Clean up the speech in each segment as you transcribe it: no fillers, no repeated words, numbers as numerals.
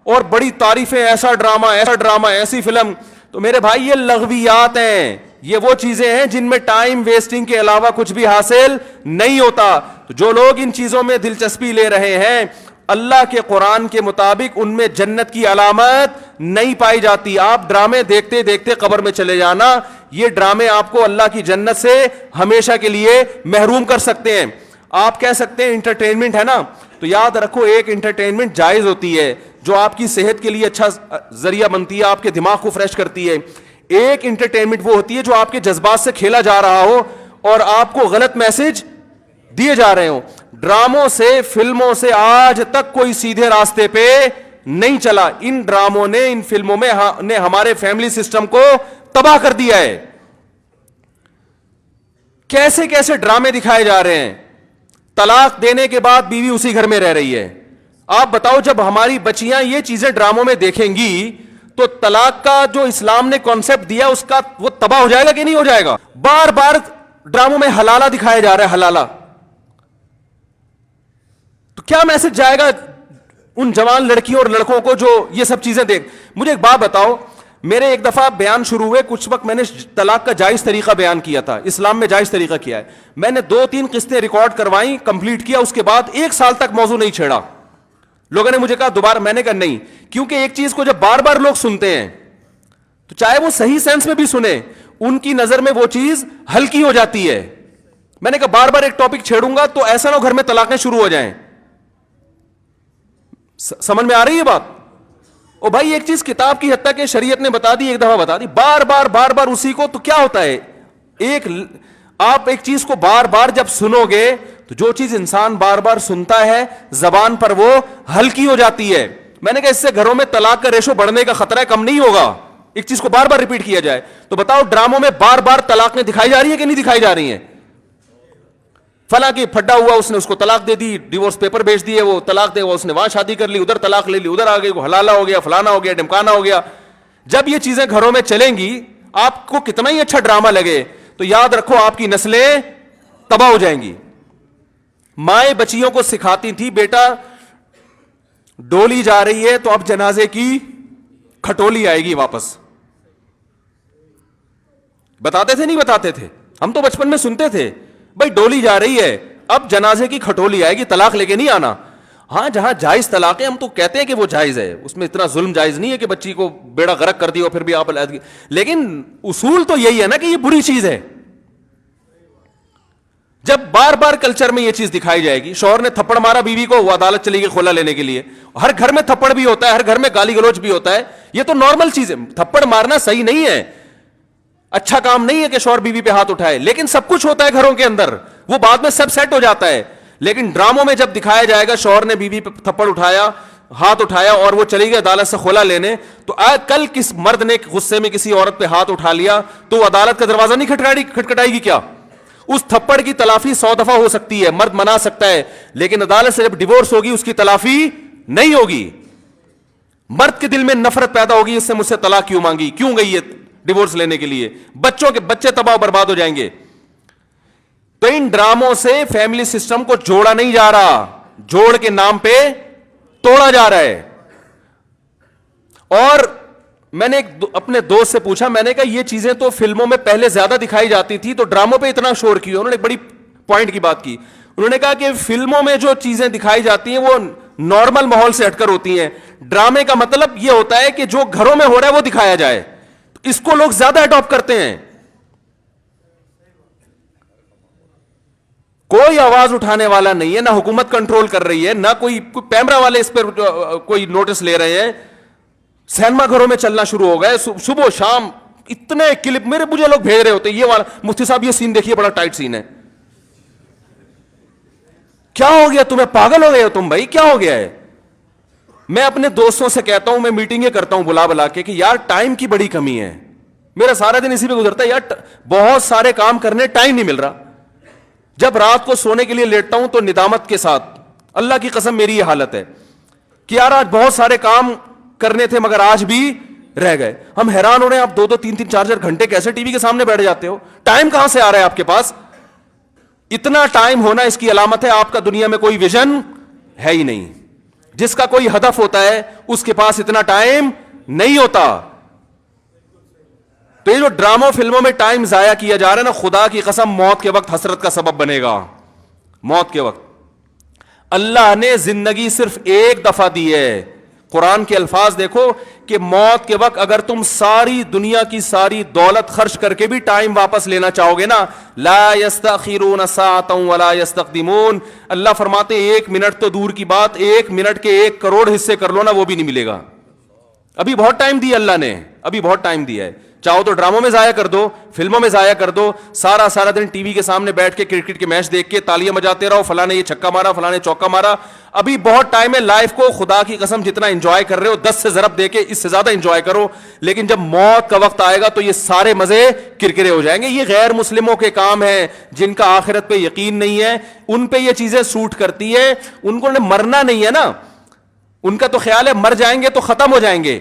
اور بڑی تعریفیں، ایسا ڈرامہ ایسی فلم. تو میرے بھائی یہ لغویات ہیں، یہ وہ چیزیں ہیں جن میں ٹائم ویسٹنگ کے علاوہ کچھ بھی حاصل نہیں ہوتا. تو جو لوگ ان چیزوں میں دلچسپی لے رہے ہیں، اللہ کے قرآن کے مطابق ان میں جنت کی علامت نہیں پائی جاتی. آپ ڈرامے دیکھتے دیکھتے قبر میں چلے جانا، یہ ڈرامے آپ کو اللہ کی جنت سے ہمیشہ کے لیے محروم کر سکتے ہیں. آپ کہہ سکتے ہیں انٹرٹینمنٹ ہے نا، تو یاد رکھو ایک انٹرٹینمنٹ جائز ہوتی ہے جو آپ کی صحت کے لیے اچھا ذریعہ بنتی ہے، آپ کے دماغ کو فریش کرتی ہے. ایک انٹرٹینمنٹ وہ ہوتی ہے جو آپ کے جذبات سے کھیلا جا رہا ہو اور آپ کو غلط میسج دیے جا رہے ہوں. ڈراموں سے، فلموں سے آج تک کوئی سیدھے راستے پہ نہیں چلا. ان ڈراموں نے، ان فلموں میں نے ہمارے فیملی سسٹم کو تباہ کر دیا ہے. کیسے کیسے ڈرامے دکھائے جا رہے ہیں. طلاق دینے کے بعد بیوی اسی گھر میں رہ رہی ہے. آپ بتاؤ جب ہماری بچیاں یہ چیزیں ڈراموں میں دیکھیں گی تو طلاق کا جو اسلام نے کانسیپٹ دیا اس کا وہ تباہ ہو جائے گا کہ نہیں ہو جائے گا؟ بار بار ڈراموں میں حلالہ دکھایا جا رہا ہے، حلالہ. تو کیا میسج جائے گا ان جوان لڑکیوں اور لڑکوں کو جو یہ سب چیزیں دیکھ. مجھے ایک بات بتاؤ، میرے ایک دفعہ بیان شروع ہوئے، کچھ وقت میں نے طلاق کا جائز طریقہ بیان کیا تھا، اسلام میں جائز طریقہ کیا ہے. میں نے 2-3 قسطیں ریکارڈ کروائیں، کمپلیٹ کیا، اس کے بعد 1 سال تک موضوع نہیں چھیڑا. لوگوں نے مجھے کہا دوبارہ، میں نے کہا نہیں، کیونکہ ایک چیز کو جب بار بار لوگ سنتے ہیں تو چاہے وہ صحیح سینس میں بھی سنیں، ان کی نظر میں وہ چیز ہلکی ہو جاتی ہے. میں نے کہا بار بار ایک ٹاپک چھیڑوں گا تو ایسا نہ ہو گھر میں طلاقیں شروع ہو جائیں. سمجھ میں آ رہی ہے بات؟ او بھائی ایک چیز کتاب کی حد تک کہ شریعت نے بتا دی، ایک دفعہ بتا دی، بار بار اسی کو، تو کیا ہوتا ہے؟ آپ ایک چیز کو بار بار جب سنو گے تو جو چیز انسان بار بار سنتا ہے زبان پر وہ ہلکی ہو جاتی ہے. میں نے کہا اس سے گھروں میں طلاق کا ریشو بڑھنے کا خطرہ کم نہیں ہوگا ایک چیز کو بار بار ریپیٹ کیا جائے. تو بتاؤ ڈراموں میں بار بار طلاقیں دکھائی جا رہی ہیں کہ نہیں دکھائی جا رہی ہیں؟ فلاں کی پھڈا ہوا، اس نے اس کو طلاق دے دی، ڈیورس پیپر بھیج دیے، وہ طلاق دے، وہ اس نے وہاں شادی کر لی، ادھر طلاق لے لی، ادھر آ گئی، وہ حلالہ ہو گیا، فلانا ہو گیا، ڈمکانا ہو گیا. جب یہ چیزیں گھروں میں چلیں گی، آپ کو کتنا ہی اچھا ڈرامہ لگے تو یاد رکھو آپ کی نسلیں تباہ ہو جائیں گی. مائیں بچیوں کو سکھاتی تھی بیٹا ڈولی جا رہی ہے تو اب جنازے کی کھٹولی آئے گی واپس. بتاتے تھے نہیں بتاتے تھے؟ ہم تو بچپن میں سنتے تھے بھائی ڈولی جا رہی ہے اب جنازے کی کھٹولی آئے گی، طلاق لے کے نہیں آنا. ہاں جہاں جائز طلاق ہے ہم تو کہتے ہیں کہ وہ جائز ہے، اس میں اتنا ظلم جائز نہیں ہے کہ بچی کو بیڑا غرق کر دیا اور پھر بھی آپ علیحدگی. لیکن اصول تو یہی ہے نا کہ یہ بری چیز ہے. جب بار بار کلچر میں یہ چیز دکھائی جائے گی، شوہر نے تھپڑ مارا بیوی کو، وہ عدالت چلی گئی خلا لینے کے لیے. ہر گھر میں تھپڑ بھی ہوتا ہے، ہر گھر میں گالی گلوچ بھی ہوتا ہے، یہ تو نارمل چیز ہے. تھپڑ مارنا صحیح نہیں ہے، اچھا کام نہیں ہے کہ شوہر بیوی پہ ہاتھ اٹھائے، لیکن سب کچھ ہوتا ہے گھروں کے اندر، وہ بعد میں سب سیٹ ہو جاتا ہے. لیکن ڈراموں میں جب دکھایا جائے گا شوہر نے بیوی پہ تھپڑ اٹھایا، ہاتھ اٹھایا اور وہ چلی گئی عدالت سے خلا لینے، تو کل کس مرد نے غصے میں کسی عورت پہ ہاتھ اٹھا لیا تو وہ عدالت کا دروازہ نہیں کھٹکھٹائے گی کیا؟ اس تھپڑ کی تلافی 100 دفعہ ہو سکتی ہے، مرد منا سکتا ہے، لیکن عدالت سے جب ڈیورس ہوگی اس کی تلافی نہیں ہوگی. مرد کے دل میں نفرت پیدا ہوگی، اس سے مجھ سے طلاق کیوں مانگی، کیوں گئی ہے ڈیورس لینے کے لیے. بچے تباہ برباد ہو جائیں گے. تو ان ڈراموں سے فیملی سسٹم کو جوڑا نہیں جا رہا، جوڑ کے نام پہ توڑا جا رہا ہے. اور میں نے اپنے دوست سے پوچھا، میں نے کہا یہ چیزیں تو فلموں میں پہلے زیادہ دکھائی جاتی تھی تو ڈراموں پہ اتنا شور کیوں؟ انہوں نے بڑی پوائنٹ کی بات کی. انہوں نے کہا کہ فلموں میں جو چیزیں دکھائی جاتی ہیں وہ نارمل ماحول سے ہٹ کر ہوتی ہیں. ڈرامے کا مطلب یہ ہوتا ہے کہ جو گھروں میں ہو رہا ہے وہ دکھایا جائے. اس کو لوگ زیادہ اڈاپٹ کرتے ہیں. کوئی آواز اٹھانے والا نہیں ہے، نہ حکومت کنٹرول کر رہی ہے، نہ کوئی کیمرہ والے اس پر کوئی نوٹس لے رہے ہیں. سینما گھروں میں چلنا شروع ہو گئے، صبح و شام اتنے کلپ مجھے لوگ بھیج رہے ہوتے ہیں، یہ والا مفتی صاحب یہ سین دیکھیے بڑا ٹائٹ سین ہے. کیا ہو گیا تمہیں؟ پاگل ہو گئے ہو تم بھائی، کیا ہو گیا ہے؟ میں اپنے دوستوں سے کہتا ہوں، میں میٹنگیں کرتا ہوں بلا کے کہ یار ٹائم کی بڑی کمی ہے، میرا سارا دن اسی پہ گزرتا ہے یار، بہت سارے کام کرنے ٹائم نہیں مل رہا. جب رات کو سونے کے لیے لیٹتا ہوں تو ندامت کے ساتھ، اللہ کی قسم میری یہ حالت ہے کہ یار آج بہت سارے کام کرنے تھے مگر آج بھی رہ گئے. ہم حیران ہو رہے ہیں آپ 2-2 3-3 4-4 گھنٹے کیسے ٹی وی کے سامنے بیٹھ جاتے ہو؟ ٹائم کہاں سے آ رہا ہے آپ کے پاس؟ اتنا ٹائم ہونا اس کی علامت ہے آپ کا دنیا میں کوئی ویژن ہے ہی نہیں. جس کا کوئی ہدف ہوتا ہے اس کے پاس اتنا ٹائم نہیں ہوتا. تو یہ جو ڈراموں فلموں میں ٹائم ضائع کیا جا رہا ہے نا, خدا کی قسم موت کے وقت حسرت کا سبب بنے گا. موت کے وقت اللہ نے زندگی صرف ایک دفعہ دی ہے. قرآن کے الفاظ دیکھو کہ موت کے وقت اگر تم ساری دنیا کی ساری دولت خرچ کر کے بھی ٹائم واپس لینا چاہو گے نا, لا یستأخرون ساعۃ ولا یستقدمون, اللہ فرماتے ہیں 1 منٹ تو دور کی بات, 1 منٹ کے 1 کروڑ حصے کر لو نا وہ بھی نہیں ملے گا. ابھی بہت ٹائم دیا اللہ نے, ابھی بہت ٹائم دیا ہے. چاہو تو ڈراموں میں ضائع کر دو, فلموں میں ضائع کر دو, سارا دن ٹی وی کے سامنے بیٹھ کے کرکٹ کے میچ دیکھ کے تالیاں بجاتے رہو, فلاں نے یہ چھکا مارا, فلاں نے چوکا مارا. ابھی بہت ٹائم ہے. لائف کو خدا کی قسم جتنا انجوائے کر رہے ہو 10 سے ضرب دے کے اس سے زیادہ انجوائے کرو. لیکن جب موت کا وقت آئے گا تو یہ سارے مزے کرکرے ہو جائیں گے. یہ غیر مسلموں کے کام ہیں, جن کا آخرت پہ یقین نہیں ہے, ان پہ یہ چیزیں سوٹ کرتی ہے. ان کو مرنا نہیں ہے نا, ان کا تو خیال ہے مر جائیں گے تو ختم ہو جائیں گے,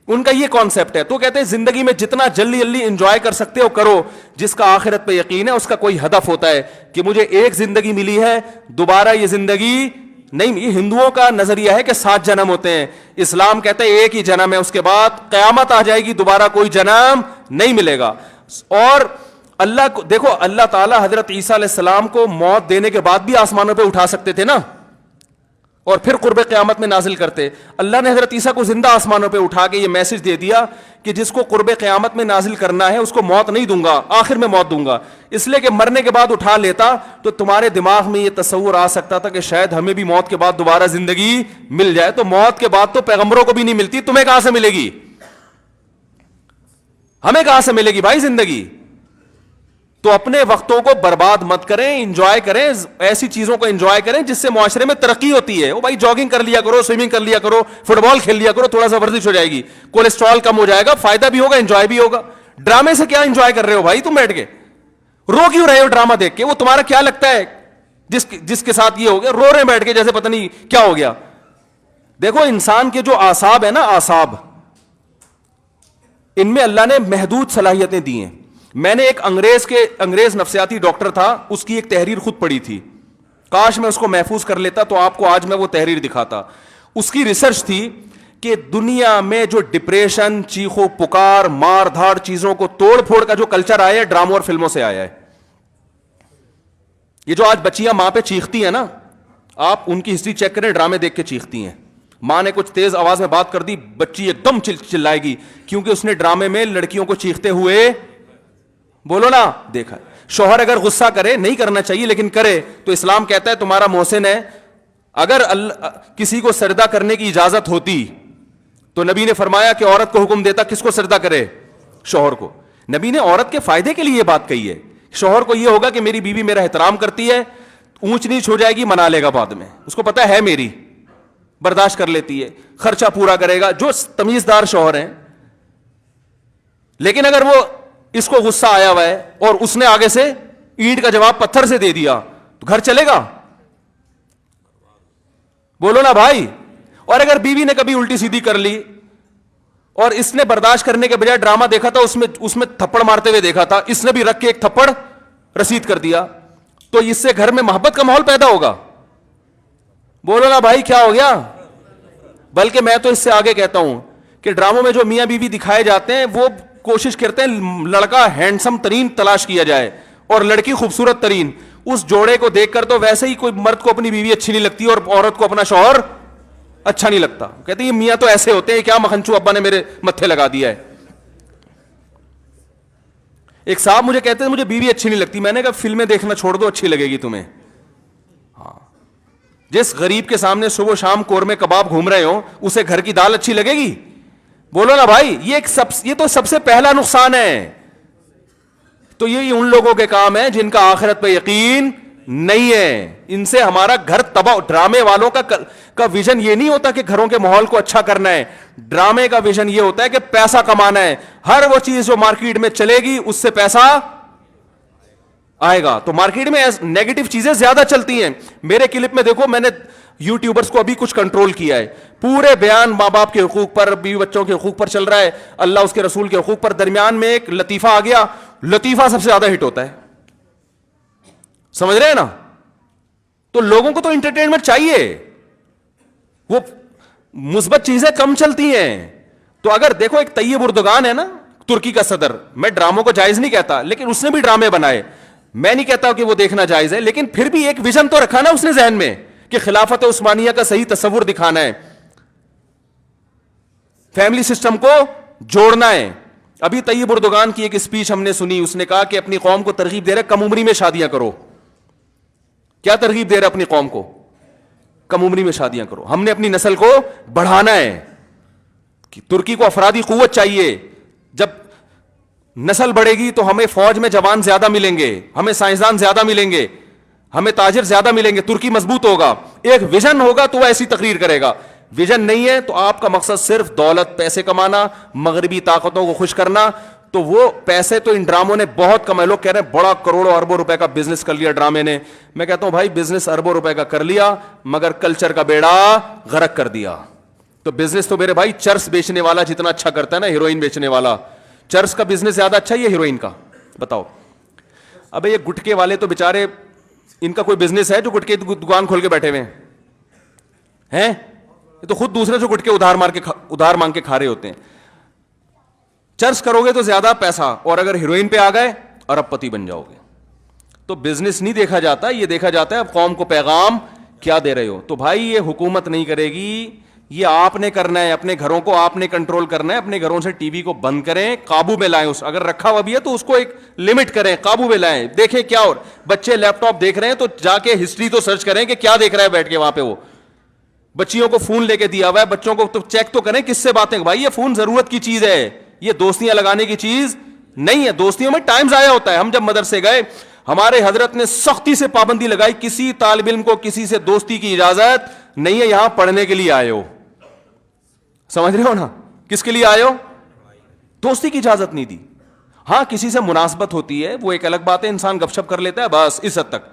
ان کا یہ کانسیپٹ ہے. تو کہتے ہیں زندگی میں جتنا جلدی انجوائے کر سکتے ہو کرو. جس کا آخرت پہ یقین ہے اس کا کوئی ہدف ہوتا ہے کہ مجھے ایک زندگی ملی ہے, دوبارہ یہ زندگی نہیں. یہ ہندوؤں کا نظریہ ہے کہ 7 جنم ہوتے ہیں. اسلام کہتے ہیں ایک ہی جنم ہے, اس کے بعد قیامت آ جائے گی, دوبارہ کوئی جنم نہیں ملے گا. اور اللہ کو دیکھو, اللہ تعالیٰ حضرت عیسیٰ علیہ السلام کو موت دینے کے بعد بھی آسمانوں پہ اٹھا سکتے تھے نا, اور پھر قرب قیامت میں نازل کرتے. اللہ نے حضرت عیسیٰ کو زندہ آسمانوں پہ اٹھا کے یہ میسج دے دیا کہ جس کو قرب قیامت میں نازل کرنا ہے اس کو موت نہیں دوں گا, آخر میں موت دوں گا. اس لیے کہ مرنے کے بعد اٹھا لیتا تو تمہارے دماغ میں یہ تصور آ سکتا تھا کہ شاید ہمیں بھی موت کے بعد دوبارہ زندگی مل جائے. تو موت کے بعد تو پیغمبروں کو بھی نہیں ملتی, تمہیں کہاں سے ملے گی, ہمیں کہاں سے ملے گی بھائی زندگی. تو اپنے وقتوں کو برباد مت کریں, انجوائے کریں, ایسی چیزوں کو انجوائے کریں جس سے معاشرے میں ترقی ہوتی ہے. او بھائی جاگنگ کر لیا کرو, سوئمنگ کر لیا کرو, فٹ بال کھیل لیا کرو, تھوڑا سا ورزش ہو جائے گی, کولیسٹرول کم ہو جائے گا, فائدہ بھی ہوگا, انجوائے بھی ہوگا. ڈرامے سے کیا انجوائے کر رہے ہو بھائی, تم بیٹھ کے رو کیوں رہے ہو ڈرامہ دیکھ کے؟ وہ تمہارا کیا لگتا ہے جس کے ساتھ یہ ہو گیا, رو رہے بیٹھ کے جیسے پتہ نہیں کیا ہو گیا. دیکھو انسان کے جو اعصاب ہے نا, اعصاب, ان میں اللہ نے محدود صلاحیتیں دی ہیں. میں نے ایک انگریز نفسیاتی ڈاکٹر تھا, اس کی ایک تحریر خود پڑھی تھی. کاش میں اس کو محفوظ کر لیتا تو آپ کو آج میں وہ تحریر دکھاتا. اس کی ریسرچ تھی کہ دنیا میں جو ڈپریشن, چیخو پکار, مار دھاڑ, چیزوں کو توڑ پھوڑ کا جو کلچر آیا ہے ڈراموں اور فلموں سے آیا ہے. یہ جو آج بچیاں ماں پہ چیختی ہیں نا, آپ ان کی ہسٹری چیک کریں, ڈرامے دیکھ کے چیختی ہیں. ماں نے کچھ تیز آواز میں بات کر دی, بچی ایک دم چلائے گی, کیونکہ اس نے ڈرامے میں لڑکیوں کو چیختے ہوئے, بولو نا, دیکھا. شوہر اگر غصہ کرے, نہیں کرنا چاہیے لیکن کرے, تو اسلام کہتا ہے تمہارا محسن ہے. اگر کسی کو سجدہ کرنے کی اجازت ہوتی تو نبی نے فرمایا کہ عورت کو حکم دیتا کس کو سجدہ کرے, شوہر کو. نبی نے عورت کے فائدے کے لیے یہ بات کہی ہے. شوہر کو یہ ہوگا کہ میری بیوی میرا احترام کرتی ہے, اونچ نیچ ہو جائے گی منا لے گا بعد میں, اس کو پتا ہے میری, برداشت کر لیتی ہے, خرچہ پورا کرے گا, جو تمیزدار شوہر ہیں. لیکن اگر وہ اس کو غصہ آیا ہوا ہے اور اس نے آگے سے اینٹ کا جواب پتھر سے دے دیا تو گھر چلے گا, بولو نا بھائی. اور اگر بیوی نے کبھی الٹی سیدھی کر لی اور اس نے برداشت کرنے کے بجائے ڈرامہ دیکھا تھا, اس میں تھپڑ مارتے ہوئے دیکھا تھا, اس نے بھی رکھ کے ایک تھپڑ رسید کر دیا, تو اس سے گھر میں محبت کا ماحول پیدا ہوگا, بولو نا بھائی کیا ہو گیا. بلکہ میں تو اس سے آگے کہتا ہوں کہ ڈراموں میں جو میاں بیوی دکھائے جاتے ہیں وہ کوشش کرتے ہیں لڑکا ہینڈسم ترین تلاش کیا جائے اور لڑکی خوبصورت ترین. اس جوڑے کو دیکھ کر تو ویسے ہی کوئی مرد کو اپنی بیوی اچھی نہیں لگتی اور عورت کو اپنا شوہر اچھا نہیں لگتا. کہتے ہیں یہ میاں تو ایسے ہوتے ہیں, کیا مکھنچو ابا نے میرے متھے لگا دیا ہے. ایک صاحب مجھے کہتے ہیں مجھے بیوی اچھی نہیں لگتی. میں نے کہا فلمیں دیکھنا چھوڑ دو, اچھی لگے گی تمہیں. ہاں, جس غریب کے سامنے صبح شام قورمے کباب گھوم رہے ہو اسے گھر کی دال اچھی لگے گی, بولو نا بھائی. یہ تو سب سے پہلا نقصان ہے. تو یہ ان لوگوں کے کام ہے جن کا آخرت پہ یقین نہیں ہے, ان سے ہمارا گھر تباہ. ڈرامے والوں کا ویژن یہ نہیں ہوتا کہ گھروں کے ماحول کو اچھا کرنا ہے. ڈرامے کا ویژن یہ ہوتا ہے کہ پیسہ کمانا ہے. ہر وہ چیز جو مارکیٹ میں چلے گی اس سے پیسہ آئے گا. تو مارکیٹ میں نیگیٹو چیزیں زیادہ چلتی ہیں. میرے کلپ میں دیکھو, میں نے یوٹیوبرز کو ابھی کچھ کنٹرول کیا ہے. پورے بیان ماں باپ کے حقوق پر, بیوی بچوں کے حقوق پر چل رہا ہے, اللہ اس کے رسول کے حقوق پر. درمیان میں ایک لطیفہ آ گیا, لطیفہ سب سے زیادہ ہٹ ہوتا ہے, سمجھ رہے ہیں نا. تو لوگوں کو تو انٹرٹینمنٹ چاہیے. وہ مثبت چیزیں کم چلتی ہیں. تو اگر دیکھو ایک طیب اردگان ہے نا ترکی کا صدر, میں ڈراموں کو جائز نہیں کہتا, لیکن اس نے بھی ڈرامے بنائے, میں نہیں کہتا کہ وہ دیکھنا جائز ہے, لیکن پھر بھی ایک ویژن تو رکھا نا اس نے ذہن میں کہ خلافت عثمانیہ کا صحیح تصور دکھانا ہے, فیملی سسٹم کو جوڑنا ہے. ابھی طیب اردگان کی ایک اسپیچ ہم نے سنی, اس نے کہا کہ اپنی قوم کو ترغیب دے رہے کم عمری میں شادیاں کرو. کیا ترغیب دے رہے اپنی قوم کو؟ کم عمری میں شادیاں کرو. ہم نے اپنی نسل کو بڑھانا ہے. ترکی کو افرادی قوت چاہیے, جب نسل بڑھے گی تو ہمیں فوج میں جوان زیادہ ملیں گے, ہمیں سائنسدان زیادہ ملیں گے, ہمیں تاجر زیادہ ملیں گے, ترکی مضبوط ہوگا. ایک ویژن ہوگا تو وہ ایسی تقریر کرے گا. ویژن نہیں ہے تو آپ کا مقصد صرف دولت پیسے کمانا, مغربی طاقتوں کو خوش کرنا, تو وہ پیسے تو ان ڈراموں نے بہت کمائے. لوگ کہہ رہے ہیں بڑا کروڑوں اربوں روپے کا بزنس کر لیا ڈرامے نے. میں کہتا ہوں بھائی بزنس اربوں روپے کا کر لیا مگر کلچر کا بیڑا غرق کر دیا. تو بزنس تو میرے بھائی چرس بیچنے والا جتنا اچھا کرتا ہے نا, ہیروئن بیچنے والا, چرس کا بزنس زیادہ اچھا ہے یا ہیروئن کا؟ بتاؤ. ابے یہ گٹکے والے تو بےچارے, ان کا کوئی بزنس ہے جو گٹکے دکان کھول کے بیٹھے ہوئے ہیں؟ یہ تو خود دوسرے سے گٹکے ادھار مانگ کے کھا رہے ہوتے ہیں. چرس کرو گے تو زیادہ پیسہ, اور اگر ہیروئن پہ آ گئے ارب پتی بن جاؤ گے. تو بزنس نہیں دیکھا جاتا, یہ دیکھا جاتا ہے اب قوم کو پیغام کیا دے رہے ہو. تو بھائی یہ حکومت نہیں کرے گی, یہ آپ نے کرنا ہے. اپنے گھروں کو آپ نے کنٹرول کرنا ہے. اپنے گھروں سے ٹی وی کو بند کریں, قابو میں لائیں. اگر رکھا ہوا بھی ہے تو اس کو ایک لمٹ کریں, قابو میں لائیں. دیکھیں کیا, اور بچے لیپ ٹاپ دیکھ رہے ہیں تو جا کے ہسٹری تو سرچ کریں کہ کیا دیکھ رہا ہے بیٹھ کے وہاں پہ. وہ بچیوں کو فون لے کے دیا ہوا ہے, بچوں کو تو چیک تو کریں کس سے باتیں. بھائی یہ فون ضرورت کی چیز ہے, یہ دوستیاں لگانے کی چیز نہیں ہے. دوستیوں میں ٹائم ضائع ہوتا ہے. ہم جب مدرسے گئے ہمارے حضرت نے سختی سے پابندی لگائی, کسی طالب علم کو کسی سے دوستی کی اجازت نہیں ہے, یہاں پڑھنے کے لیے آئے ہو. سمجھ رہے ہو نا, کس کے لیے آئے ہو؟ دوستی کی اجازت نہیں دی. ہاں کسی سے مناسبت ہوتی ہے وہ ایک الگ بات ہے, انسان گپ شپ کر لیتا ہے, بس اس حد تک.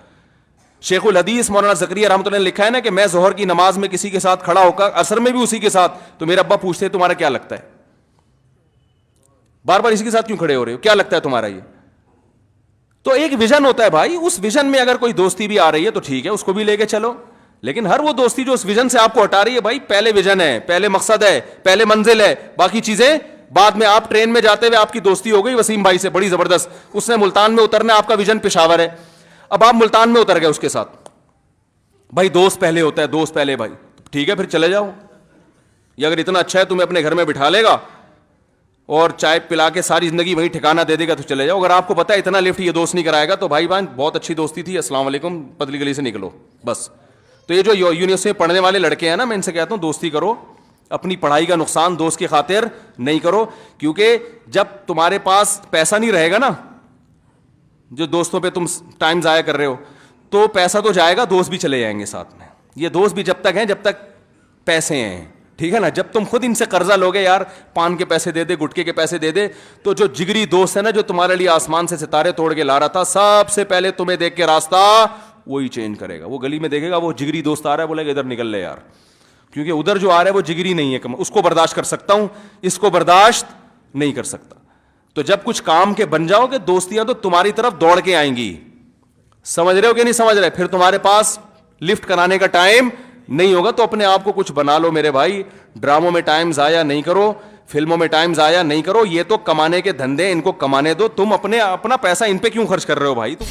شیخ الحدیث مولانا زکریا رحمۃ اللہ نے لکھا ہے نا کہ میں ظہر کی نماز میں کسی کے ساتھ کھڑا ہو کر, عصر میں بھی اسی کے ساتھ, تو میرے ابا پوچھتے تمہارا کیا لگتا ہے, بار بار اسی کے ساتھ کیوں کھڑے ہو رہے ہو, کیا لگتا ہے تمہارا یہ؟ تو ایک ویژن ہوتا ہے بھائی, اس ویژن میں اگر کوئی دوستی بھی آ رہی ہے تو ٹھیک ہے, اس کو بھی لے کے چلو. لیکن ہر وہ دوستی جو اس ویژن سے آپ کو ہٹا رہی ہے, بھائی پہلے ویژن ہے, پہلے مقصد ہے, پہلے منزل ہے, باقی چیزیں بعد میں. آپ ٹرین میں جاتے ہوئے آپ کی دوستی ہو گئی وسیم بھائی سے بڑی زبردست, اس نے ملتان میں اترنا, آپ کا ویژن پشاور ہے, اب آپ ملتان میں اتر گئے اس کے ساتھ. بھائی دوست پہلے ہوتا ہے, دوست پہلے. بھائی ٹھیک ہے پھر چلے جاؤ, یہ اگر اتنا اچھا ہے تمہیں اپنے گھر میں بٹھا لے گا اور چائے پلا کے ساری زندگی وہیں ٹھکانہ دے دے گا تو چلے جاؤ. اگر آپ کو پتا ہے اتنا لفٹ یہ دوست نہیں کرائے گا تو بھائی بہن بہت اچھی دوستی تھی, السلام علیکم, پتلی گلی سے نکلو بس. تو یہ جو یونیورسٹی میں پڑھنے والے لڑکے ہیں نا, میں ان سے کہتا ہوں دوستی کرو, اپنی پڑھائی کا نقصان دوست کی خاطر نہیں کرو. کیونکہ جب تمہارے پاس پیسہ نہیں رہے گا نا, جو دوستوں پہ تم ٹائم ضائع کر رہے ہو, تو پیسہ تو جائے گا, دوست بھی چلے جائیں گے ساتھ میں. یہ دوست بھی جب تک ہیں جب تک پیسے ہیں, ٹھیک ہے نا. جب تم خود ان سے قرضہ لوگے, یار پان کے پیسے دے دے, گٹکے کے پیسے دے دے, تو جو جگری دوست ہے نا, جو تمہارے لیے آسمان سے ستارے توڑ کے لا رہا تھا, سب سے پہلے تمہیں دیکھ کے راستہ وہی چینج کرے گا. وہ گلی میں دیکھے گا وہ جگری دوست آ رہا ہے, بولے گا ادھر نکل لے یار, کیونکہ ادھر جو آ رہا ہے وہ جگری نہیں ہے, اس کو برداشت کر سکتا ہوں, اس کو برداشت نہیں کر سکتا. تو جب کچھ کام کے بن جاؤ گے, دوستیاں تو تمہاری طرف دوڑ کے آئیں گی. سمجھ رہے ہو کہ نہیں سمجھ رہے؟ پھر تمہارے پاس لفٹ کرانے کا ٹائم نہیں ہوگا. تو اپنے آپ کو کچھ بنا لو میرے بھائی, ڈراموں میں ٹائم ضائع نہیں کرو, فلموں میں ٹائم ضائع نہیں کرو. یہ تو کمانے کے دھندے, ان کو کمانے دو. تم اپنا پیسہ ان پہ کیوں خرچ کر رہے ہو بھائی؟ تم